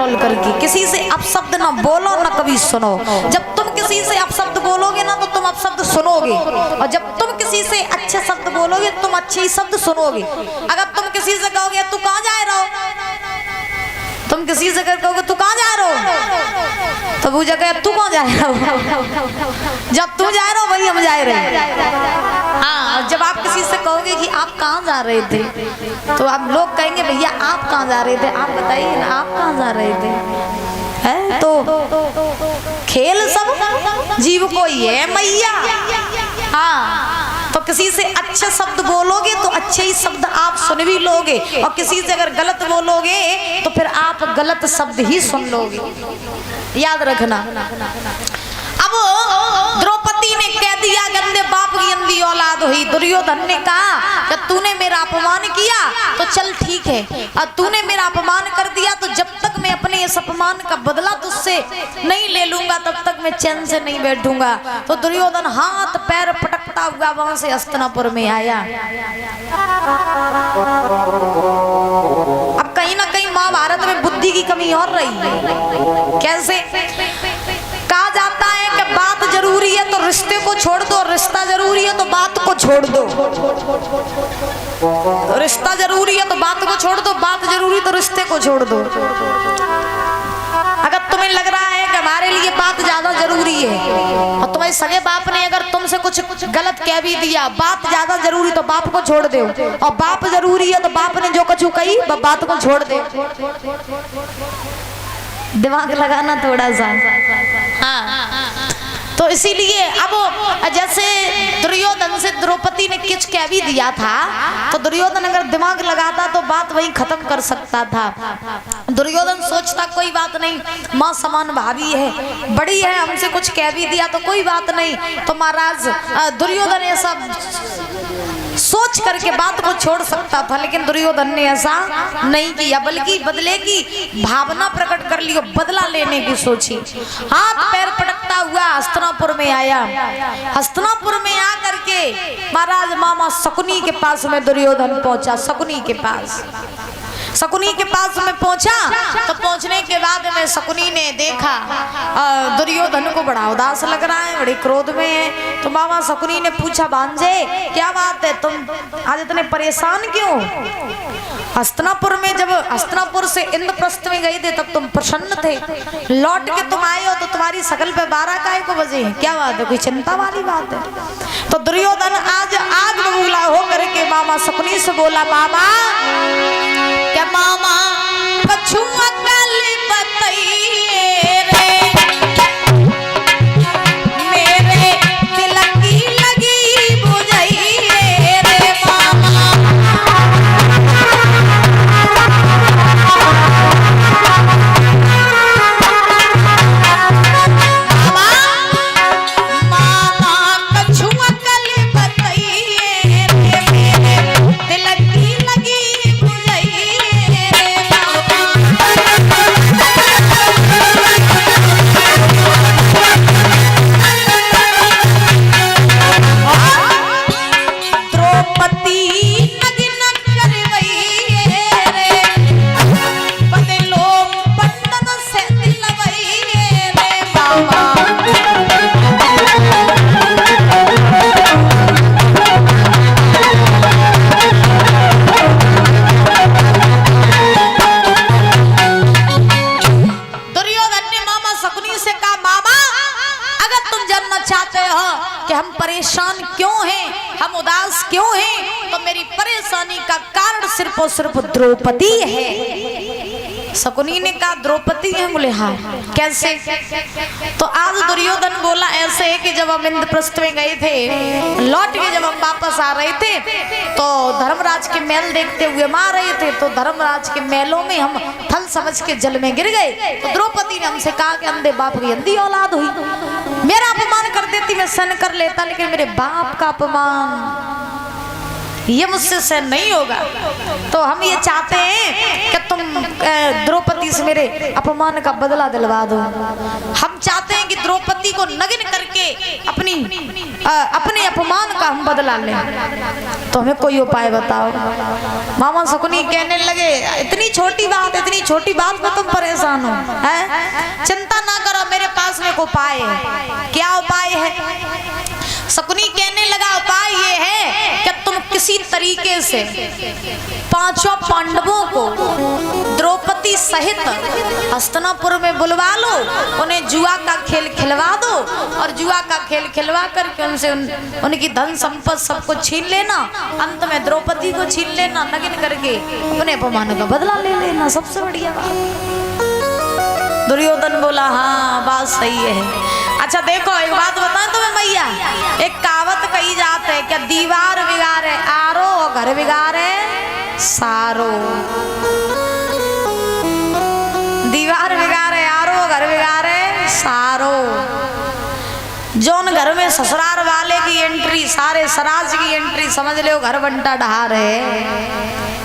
Control करके। किसी से अपशब्द ना बोलो ना कभी सुनो। जब तुम किसी से अपशब्द बोलोगे ना तो तुम अपशब्द सुनोगे, और जब तुम किसी से अच्छे शब्द बोलोगे तुम अच्छे शब्द सुनोगे। अगर तुम किसी से कहोगे तू कहाँ जा रहा हो, तुम किसी से कहोगे तू कहाँ जा रहा हो, तो वो जगह तू कहाँ जा रहा हो, जब तू जा रहा हो वही हम जा रहे। हाँ, जब आप किसी से कहोगे कि आप कहाँ जा रहे थे, तो आप लोग कहेंगे भैया आप कहाँ जा रहे थे, आप बताइए ना आप कहाँ जा रहे थे। है तो खेल सब जीव को ही है मैया। हाँ, तो किसी से अच्छे शब्द बोलोगे तो अच्छे ही शब्द आप सुन भी लोगे, और किसी से अगर गलत बोलोगे तो फिर आप गलत शब्द ही सुन लोगे, याद रखना। अब द्रौपदी ने कह दिया गंदे बाप की अंधी औलाद हुई। दुर्योधन ने कहा कि तूने मेरा अपमान किया तो चल ठीक है, और तूने मेरा अपमान कर दिया तो जब तक मैं अपने इस अपमान का बदला तुझसे नहीं ले लूंगा तब तक मैं चैन से नहीं बैठूंगा। तो दुर्योधन हाथ पैर पटकता हुआ वहां से हस्तिनापुर में आया। अब कहीं ना कहीं महाभारत में बुद्धि की कमी और रही है। कैसे? कहा जाता है कि बात जरूरी है तो रिश्ते को छोड़ दो, रिश्ता जरूरी है तो बात को छोड़ दो। रिश्ता जरूरी है तो बात को छोड़ दो, बात जरूरी तो रिश्ते को छोड़ दो। अगर तुम्हें लग रहा है कि हमारे लिए बात ज्यादा जरूरी है, और तुम्हारे सगे बाप ने अगर तुमसे कुछ गलत कह भी दिया, बात ज्यादा जरूरी तो बाप को छोड़ दो, और बाप जरूरी है तो बाप ने जो कुछ कही बात को छोड़ दे। दिमाग लगाना थोड़ा सा। हाँ, तो इसीलिए अब जैसे दुर्योधन से द्रौपदी ने किच कह भी दिया था, तो दुर्योधन अगर दिमाग लगाता तो बात वही खत्म कर सकता था। दुर्योधन सोचता कोई बात नहीं, माँ समान भाभी है, बड़ी है, हमसे कुछ कह भी दिया तो कोई बात नहीं। तो महाराज दुर्योधन ऐसा सोच करके बात को छोड़ सकता था, लेकिन दुर्योधन ने ऐसा नहीं किया, बल्कि बदले की भावना प्रकट कर ली, बदला लेने की सोची। हाथ पैर पटकता हुआ हस्तिनापुर में आया। हस्तिनापुर में आकर के महाराज मामा शकुनी के पास में दुर्योधन पहुंचा। शकुनी के पास में पहुंचा, तो पहुंचने के बाद में शकुनी ने देखा दुर्योधन को बड़ा उदास लग रहा है, बड़े क्रोध में है। तो मामा शकुनी ने पूछा भांजे क्या बात है, तुम आज इतने परेशान क्यों? हस्तिनापुर में जब हस्तिनापुर से इंद्रप्रस्थ में गए थे तब तुम प्रसन्न थे, लौट के तुम आए हो तो तुम्हारी शकल पे 12 काय को बजे हैं, क्या बात है, कोई चिंता वाली बात है? तो दुर्योधन आज आग बबूला होकर के मामा शकुनी से बोला, मामा क्या मामा कछुआ कल बताइए रे, मेरे दिल की लगी बुझाइए रे मामा। मामा कछुआ कल बताइए रे, मेरे दिल की लगी बुझाइए रे मामा। द्रौपदी नगिन करवइए रे, बदलो बंधन से दिलवइए रे मामा। दुर्योधन ने मामा शकुनी से कहा, मामा अगर तुम जानना चाहते हो कि हम परेशान क्यों हैं, हम उदास क्यों हैं, तो मेरी परेशानी का कारण सिर्फ और सिर्फ द्रौपदी है। शकुनी ने कहा द्रौपदी है? बोले हाँ। कैसे? तो आज दुर्योधन बोला ऐसे है कि जब हम इंद्रप्रस्थ में गए थे, लौट के जब हम वापस आ रहे थे तो धर्मराज के महल देखते हुए हम आ रहे थे, तो धर्मराज के महलों में हम थल समझ के जल में गिर गए। तो द्रौपदी ने हमसे कहा कि अंधे बाप की अंधी औलाद हुई, मेरा अपमान कर देती मैं सहन कर लेता, लेकिन मेरे बाप का अपमान ये मुझसे सहन नहीं होगा। तो हम ये चाहते हैं कि तुम द्रौपदी से मेरे अपमान का बदला दिलवा दो। हम चाहते हैं कि द्रौपदी को नग्न करके अपने अपमान का हम बदला लें। तो हमें कोई उपाय बताओ। मामा शकुनी कहने लगे, इतनी छोटी बात में तुम परेशान हो, हैं? चिंता ना करो, मेरे पास में एक उपाय है। क्या उपाय है? शकुनी कहने लगा, उपाय ये है कि तुम किसी तरीके से पांचों पांडवों को द्रौपदी सहित हस्तिनापुर में बुलवा लो, उन्हें जुआ का खेल खिलवा दो और जुआ का खेल खिलवा करके उनसे उनकी धन संपत्ति सबको छीन लेना, अंत में द्रौपदी को छीन लेना, नग्न करके अपने अपमान का बदला ले लेना, सबसे बढ़िया बात। दुर्योधन बोला, हाँ बात सही है। अच्छा देखो, एक बात बताएं तुम्हें भैया, एक कहावत कही जाती है, क्या दीवार बिगाड़े आरो और घर बिगाड़े सारो। दीवार बिगाड़े आरो, घर बिगाड़े सारो। जौन घर में ससुराल वाले की एंट्री, सारे सराज की एंट्री, समझ लो घर बंटा ढहा रहे,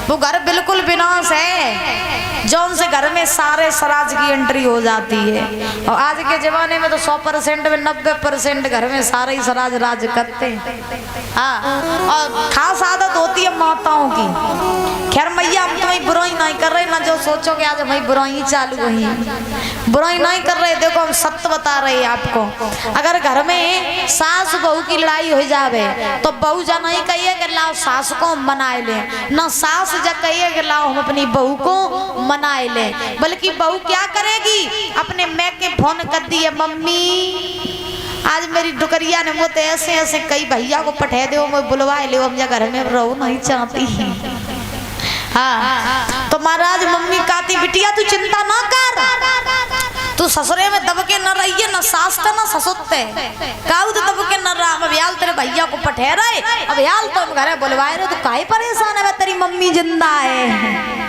वो घर बिल्कुल विनाश है। जौन से घर में सारे सराज की एंट्री हो जाती है। और आज के जमाने में तो 100% में 90% घर में सारे ही सराज राज करते हैं। हाँ, और खास आदत होती है माताओं की। खैर मैया, हम तुम्हें बुराई नहीं कर रहे ना, जो सोचोगे आज हमारी बुराई चालू हुई, बुराई नहीं कर रहे। देखो हम सत्य बता रहे हैं आपको। अगर घर में सास बहू की लड़ाई हो जावे तो बहू जा नहीं कहिए कि लाओ सास को मनाए ले, ना सास जा कहिए कि लाओ हम अपनी बहू को मनाए ले, बल्कि बहू क्या करेगी, अपने मैं के फोन कर दिए, मम्मी आज मेरी डुकरिया ने मुझे ऐसे ऐसे कई भैया को पठे दो, मैं बुलवाए ले, हम घर में रहो नहीं चाहती। हाँ, तो महाराज मम्मी कहती, बिटिया तू चिंता ना कर, तू ससुरे में दबके न रहिए, न सास का न ससुरते काऊ तो दबके न रहा। अब याल तेरे भैया को पठे रहे, अब याल तो घर बुलवाए रहे, तो काहे परेशान है, तेरी मम्मी जिंदा है।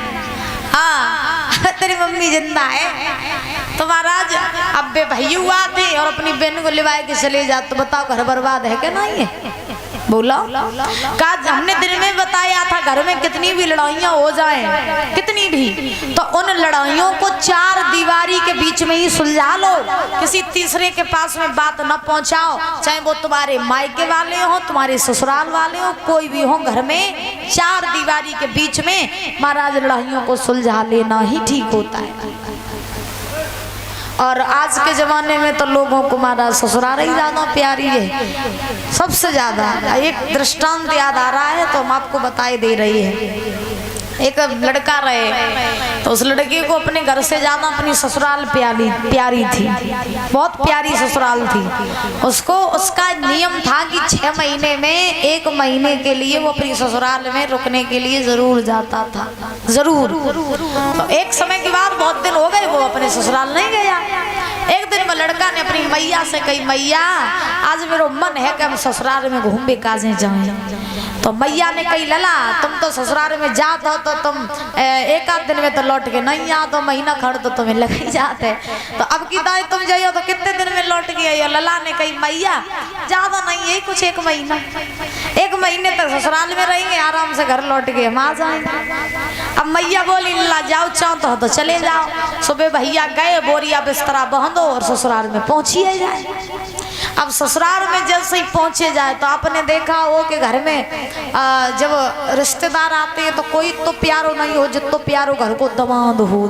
हाँ, तेरी मम्मी जिंदा है। तो महाराज अब बे भैया आते और अपनी बहन को लिवाए के चले जा, तो बताओ घर बर्बाद है क्या नहीं है? बोला का हमने दिन में बताया था, घर में कितनी भी लड़ाइयाँ हो जाएं, कितनी भी, तो उन लड़ाइयों को चार दीवारी के बीच में ही सुलझा लो, किसी तीसरे के पास में बात न पहुंचाओ, चाहे वो तुम्हारे मायके वाले हो, तुम्हारे ससुराल वाले हो, कोई भी हो, घर में चार दीवारी के बीच में महाराज लड़ाइयों को सुलझा लेना ही ठीक होता है। और आज के जमाने में तो लोगों को महाराज ससुराल ही ज्यादा प्यारी है, सबसे ज्यादा। एक दृष्टांत याद आ रहा है तो हम आपको बताए दे रही है। एक लड़का रहे तो उस लड़के को अपने घर से ज्यादा अपनी ससुराल प्यारी थी, बहुत प्यारी ससुराल थी उसको। उसका नियम था कि 6 महीने में 1 महीने के लिए वो अपनी ससुराल में रुकने के लिए जरूर जाता था, जरूर। तो एक समय के बाद बहुत दिन हो गए वो अपने ससुराल नहीं गया। एक दिन वो लड़का ने अपनी मैया से कही, मैया आज मेरा मन है कि हम ससुराल में घूमने काजे जाएं। तो मैया ने कही, लला तुम तो ससुराल में जात हो तो तुम 1 आध दिन में तो लौट के नहीं आ, तो महीना खड़ तो तुम्हें लग ही जाते, तो अब की दाई तुम जाइयो तो कितने दिन में लौट के आइयो। लला ने कही, मैया ज्यादा नहीं है, कुछ 1 महीना, 1 महीने तक ससुराल में रहेंगे, आराम से घर लौट के हम आ जाएंगे। अब मैया बोली, लला जाओ चाहो तो चले जाओ। सुबह भैया गए, बोरिया बिस्तरा बंधो और ससुराल में पहुंचिए जाए। अब ससुराल में जैसे ही पहुंचे जाए तो आपने देखा हो कि घर में जब रिश्तेदार आते हैं तो कोई तो प्यारो नहीं हो जितो प्यारो घर को दमाद हो।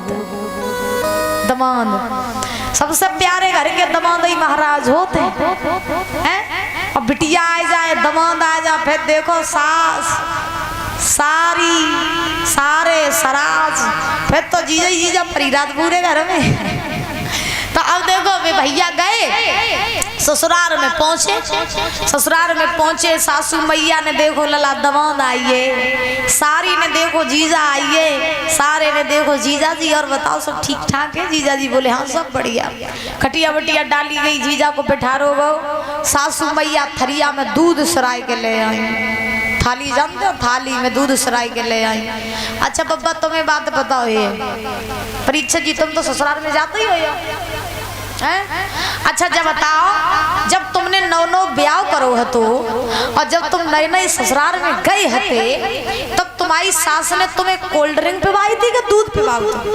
दमाद सबसे प्यारे घर के दमाद ही महाराज होते हैं। और बिटिया आ जाए, दमाद आ जाए, फिर देखो सास सारे सराज, फिर तो जीजा परिरात पूरे घर में। तो अब देखो वे भैया गए, ससुराल में पहुंचे, ससुराल में पहुंचे, सासू मैया ने देखो लला दमाद आइए, सारी ने देखो जीजा आइए, सारे ने देखो जीजा जी, और बताओ सब ठीक ठाक है? जीजा जी बोले हाँ सब बढ़िया। खटिया बटिया डाली गई, जीजा को बैठारो गो। सासू मैया थरिया में दूध सराय के ले आई, थाली जानते हो, थाली में दूध सराय के ले आई। अच्छा बब्बा तुम्हें बात बताओ, ये परीक्षा जी तुम तो ससुराल में जाते ही हो, अच्छा जब बताओ, जब तुमने नौ ब्याह करो हतो और जब तुम नए नए ससुराल में गए हते तब तुम्हारी सास ने तुम्हें कोल्ड ड्रिंक पिवाई थी कि दूध पिवाई थी?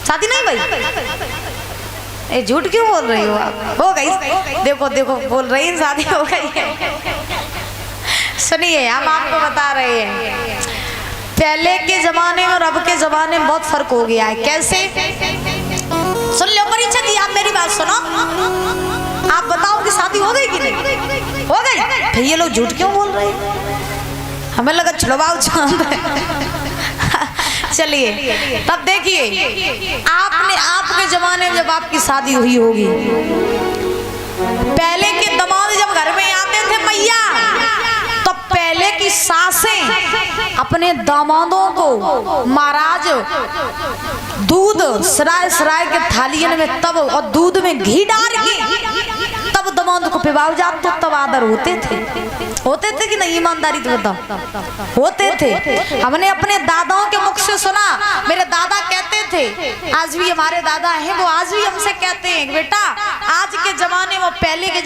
शादी नहीं भाई, ये झूठ क्यों बोल रही हो आप? हो गई, देखो देखो बोल रही है शादी हो गई है। सुनिए हम आपको बता रहे हैं, पहले के जमाने में और अब के जमाने में बहुत फर्क हो गया है। कैसे? सुन लो परीक्षा दी, आप मेरी बात सुनो, आप बताओ कि शादी हो गई कि नहीं हो गई? फिर ये लोग झूठ क्यों बोल रहे हैं? हमें लगा छुड़वाओ चांद। चलिए तब देखिए, आपके जमाने में जब आपकी शादी हुई होगी, पहले के दामाद जब घर में आते थे मैया, तो पहले की सासें अपने दामादों को महाराज दूध सराय के थालियन में तब और दूध में घी डाल के तब दामाद को पिवाओ जात, तो तब आदर होते थे कि नहीं? ईमानदारी तो बताओ, होते थे। हमने अपने दादाओं के मुख से सुना, मेरे दादा कहते थे, आज भी हमारे दादा हैं, वो आज भी हमसे कहते हैं बेटा आज के जमाने में पहले के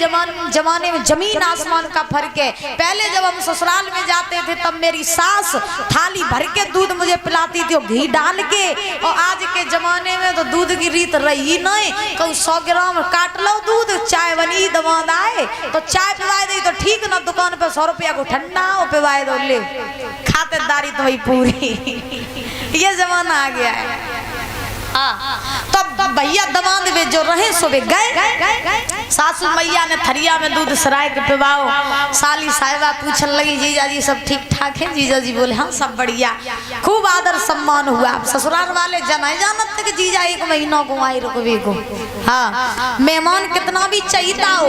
जमाने में जमीन आसमान का फर्क है। पहले जब हम ससुराल में जाते थे तब मेरी सास थाली भर के दूध मुझे पिलाती थी घी डाल के, और आज के जमाने में तो दूध की रीत रही नहीं। कहूँ 100 ग्राम काट लो दूध, चाय बनी दामाद आए तो चाय पिवाए दी तो ठीक ना, दुकान पे 100 रुपया को ठंडा हो पिवाए दो, ले खातिरदारी तो वही पूरी। ये जमाना आ गया है। तो भैया दामाद वे जो रहे सो वे गए, सासू मैया ने थरिया में दूध सराय के पिवाओ। साली साहिबा पूछने लगी जीजा जी सब ठीक ठाक है? जीजा जी बोले हाँ सब बढ़िया। खूब आदर सम्मान हुआ। ससुराल वाले जनाए जानत थे कि जीजा 1 महीना को आई रुकवे को। हाँ मेहमान कितना भी चाहिए हो,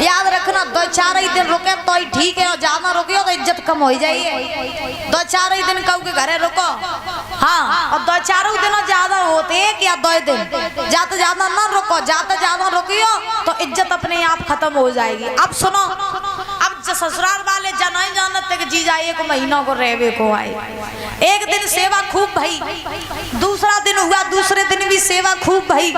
याद रखना 2-4 ही दिन रुके तो ही ठीक है, और ज्यादा रुके तो इज्जत कम हो जाइए। 2-4 ही दिन कहू के घरे रुको, हाँ, और 2-4 दिन ज्यादा होते या 2 दिन, ज्यादा ज्यादा ना रुको, ज्यादा ज्यादा रुकियो तो इज्जत अपने आप खत्म हो जाएगी। अब सुनो, अब ससुराल वाले जनाए जानत थे कि जीजा 1 महीना को रहवे को आए। एक दिन सेवा खूब भई, दूसरा दिन हुआ, दूसरे दिन भी सेवा खूब भई,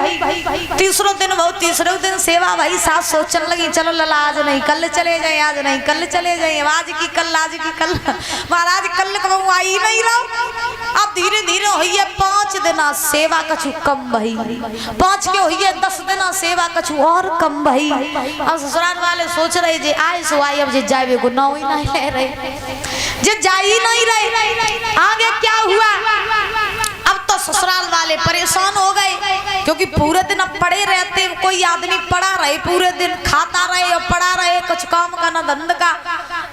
तीसरे दिन सेवा भई। सास सोचने लगी चलो लला आज नहीं कल चले जाए, आज नहीं कल चले जाए, आज की कल महाराज कल कहूँ आई नहीं रहो। अब धीरे धीरे हुई है 5 दिन सेवा कछु कम भई, 5 के हुई है 10 दिन सेवा कछु और कम भई। अब ससुराल वाले सोच रहे जे आए सो आए, अब जे जाए को ना ही नहीं ले रहे, जे जा ही नहीं रहे। आगे क्या हुआ? अब तो ससुराल वाले परेशान हो गए, क्योंकि पूरे दिन अब पड़े रहते, कोई आदमी पड़ा रहे पूरे दिन, खाता रहे और पड़ा रहे, कुछ काम का ना धंध का।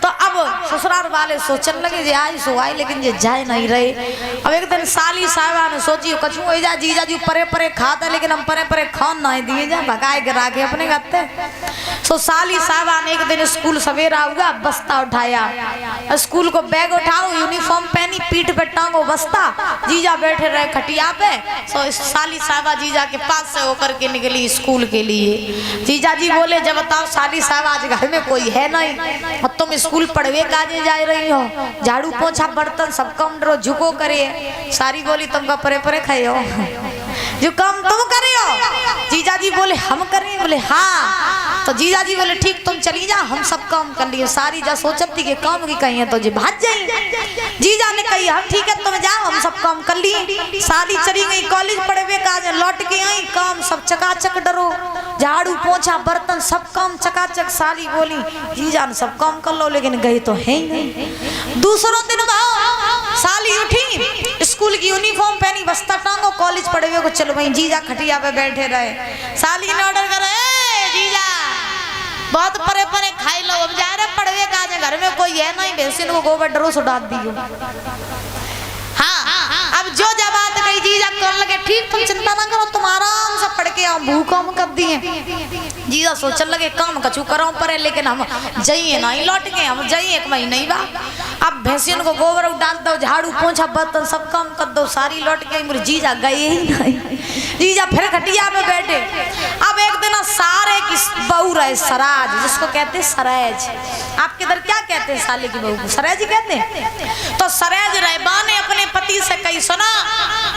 तो अब ससुराल वाले सोचने लगे जे आए सो आए, लेकिन ये जाए नहीं रहे। अब एक दिन साली साहिबा ने सोची कछु हो जा, जीजा जी परे परे खाता, लेकिन हम परे परे खान नहीं दिए जा, भगाए गिरा के अपने गत्ते। तो साली साहिबा ने एक दिन स्कूल सवेरा हुआ, बस्ता उठाया, स्कूल को बैग उठाओ, यूनिफॉर्म पहनी, पीठ पे टांगो बस्ता, जीजा बैठे रहे खटिया पे। तो साली साहिबा जीजा के पास से होकर के निकली स्कूल के लिए। जीजा जी बोले जब बताओ साली साहिबा आज घर में कोई है नहीं, और तुम स्कूल पढ़वे काजे जा रही हो, झाड़ू पोछा बर्तन सब कम डरो झुको करे। सारी बोली तुमका परे परे खाए हो, जो काम तुम करे हो? जीजा जी बोले हम करें, बोले हाँ। तो जीजा जी बोले ठीक तुम चली जा, हम सब काम कर लिए। सारी जा सोचत थी कि काम की कही है तो जी भाग जाई। जीजा ने कही हम ठीक है तुम जाओ, हम सब काम कर लिए। साली चली गई कॉलेज पढ़वे काज, लौट के आई, काम सब चकाचक डरो, झाड़ू पोछा बर्तन सब काम चकाचक। साली बोली जीजा ने सब काम कर लो, लेकिन गई तो है ही नहीं। दूसरों दिन साली उठी, स्कूल की यूनिफॉर्म पहनी, बस्ता टांगो, कॉलेज पढ़वे को चलो वहीं। जीजा खटिया पे बैठे रहे। साली ने ऑर्डर करे जीजा बहुत परे परे खाई लो, अब जा रहे पढ़वे काज, घर में कोई है नहीं, बेसिन को गोबर डरो सुडा दियो। हाँ अब जो जब बात कही जीजा कर लगे ठीक तुम चिंता ना करो, तुम आराम से पढ़ के आओ, भूख हम कर दिए। जीजा सोचने लगे काम कछु करो पर, लेकिन हम जाइए नहीं लौट के, हम जाइए 1 महीना ही बा। अब भैंसियन को गोबर डाल दो, झाड़ू पोछा बर्तन सब काम कर दो, सारी लौट के मेरे जीजा गए ही नहीं। जीजा फिर खटिया में बैठे। अब एक दिन सारे की बहू रहे सराज, जिसको कहते सरेज, आपके इधर क्या कहते हैं साले की बहू को? सरेज ही कहते हैं। तो सरेज रहबा ने अपने पति से कही सुना,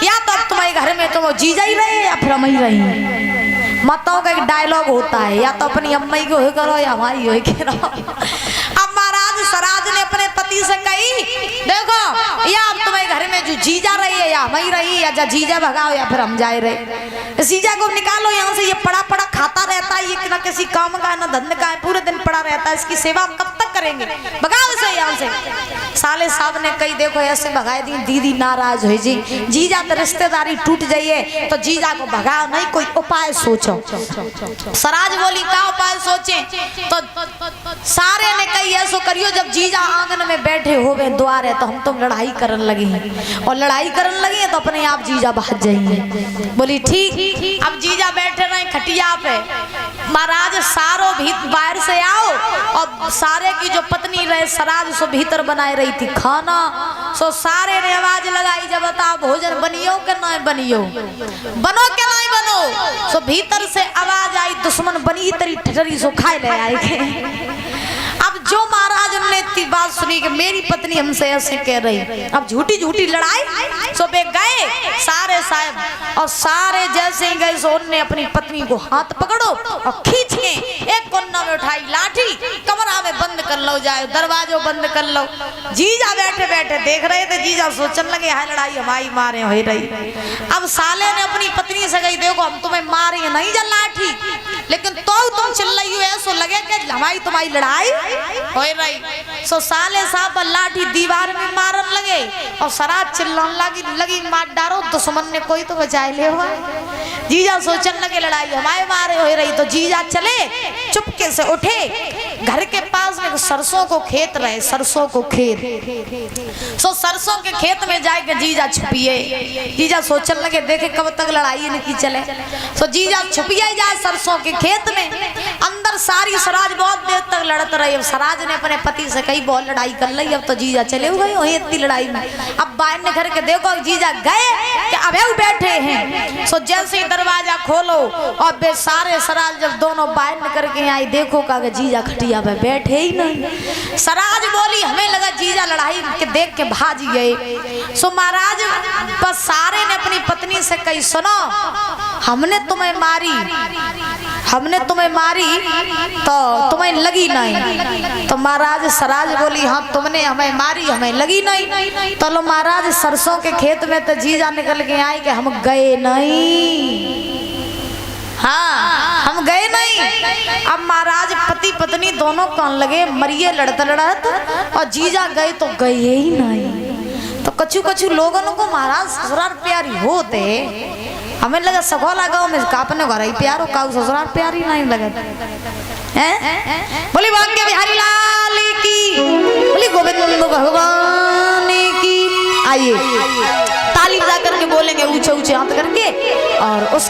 या तो अब तुम्हारे घर में तुम वो जीजा ही रहे या फिर हम ही रही। मतों का एक डायलॉग होता है, या तो अपनी अम्मी को करो या हमारी हो करो। अब महाराज सराज ने अपने पति से कही, देखो या अब तुम्हारे घर में जो जीजा रही है या हम ही रही, या जीजा भगाओ या फिर हम जाए रहे। जीजा को निकालो यहाँ से, ये पड़ा पड़ा खाता रहता है, ये ना किसी काम का ना धंधे का है, पूरे दिन पड़ा रहता है, इसकी सेवा कब तक करेंगे, भगाओ इसे यहाँ से। साले साहब ने कही, देखो ऐसे भगाए दी, दीदी नाराज हो जी, जीजा तो रिश्तेदारी टूट जाइए, तो जीजा को भगाओ नहीं, कोई उपाय सोचो। सराज बोली का उपाय सोचे, तो सारे ने कही ऐसो करियो, जब जीजा आंगन में बैठे हो गए द्वार है, तो हम तुम लड़ाई करन लगी हैं, और लड़ाई करन लगी है तो अपने आप जीजा भाग जाइए। बोली ठीक। अब जीजा बैठे रहे खटिया पे, महाराज सारो भी बाहर से आओ, और सारे की जो पत्नी रहे सराज सो भीतर बनाए रही थी खाना, सो सारे ने आवाज लगाई, जब बताओ भोजन बनियो के नहीं बनियो, बनो के नहीं बनो। सो भीतर से आवाज आई, दुश्मन बनी तेरी ठटरी सो खाए ले आए। अब जो महाराज ने इतनी बात सुनी कि मेरी पत्नी हमसे ऐसे कह रही, अब झूठी झूठी लड़ाई, सो बे गए सारे साहब, और सारे जैसे ही गए सो उनने अपनी पत्नी को हाथ पकड़ो और खींच के एक कोना में उठाई लाठी, कमरा में बंद कर लो, जाए दरवाजो बंद कर लो। जीजा बैठे बैठे देख रहे थे, जीजा सोचने लगे हाय लड़ाई हमारी मारे हो रही। अब साले ने अपनी पत्नी से कही, देखो हम तुम्हें मारे नहीं जा लाठी, लेकिन तो तुम चिल्ला रही हो, ऐसो लगे कि हमारी तुम्हारी लड़ाई हो रही। सो साले साहब लाठी दीवार में मारन लगे, और सराज चिल्लाने लगी मार डारो, दुश्मन ने कोई तो बचाए ले हुआ। जीजा सोचने लगे लड़ाई हमारे मारे हो रही, तो जीजा चले चुपके से उठे, घर के पास में सरसों को खेत रहे, सरसों को खेत, सो सरसों के खेत में जाके जीजा छुपिए। जीजा सोचने लगे देखे कब तक लड़ाई इनकी चले, सो जीजा छुपिए जाए सरसों के खेत में। अंदर सारी सराज बहुत देर तक लड़त रही। अब सराज ने अपने पति से कही बहुत लड़ाई कर ली, अब तो जीजा चले गए वही इतनी लड़ाई में। अब बाहर ने घर के देखो जीजा गए कि अब बैठे हैं, सो जैसे ही दरवाजा खोलो और बे सारे सराज जब दोनों बाहर निकल के आई, देखो का जीजा खटिया पे बैठे ही नहीं। सराज बोली हमें लगा जीजा लड़ाई के देख के भाग गए। सो महाराज बस सारे ने अपनी पत्नी से कही, सुनो हमने तुम्हें मारी तो तुम्हें लगी नहीं। तो महाराज सराज बोली हाँ तुमने हमें मारी, हमें लगी नहीं। तो लो महाराज सरसों के खेत में तो जीजा निकल के आई कि हम गए नहीं, हाँ हम गए नहीं। अब महाराज पति पत्नी दोनों कौन लगे मरिए लड़त लड़त, और जीजा गए तो गए ही नहीं। तो कछु कछु लोगों को महाराज ससुराल प्यारी होते, हमें लगा सगोला गाँव में कापने घर ही प्यारो का ससुराल प्यारी नहीं लगे हैं। बोली भाग्य बिहारी लाल की, बोली गोविंद भगवान की। आइए ताली बजा करके बोलेंगे ऊंचे ऊंचे हाथ करके, और उस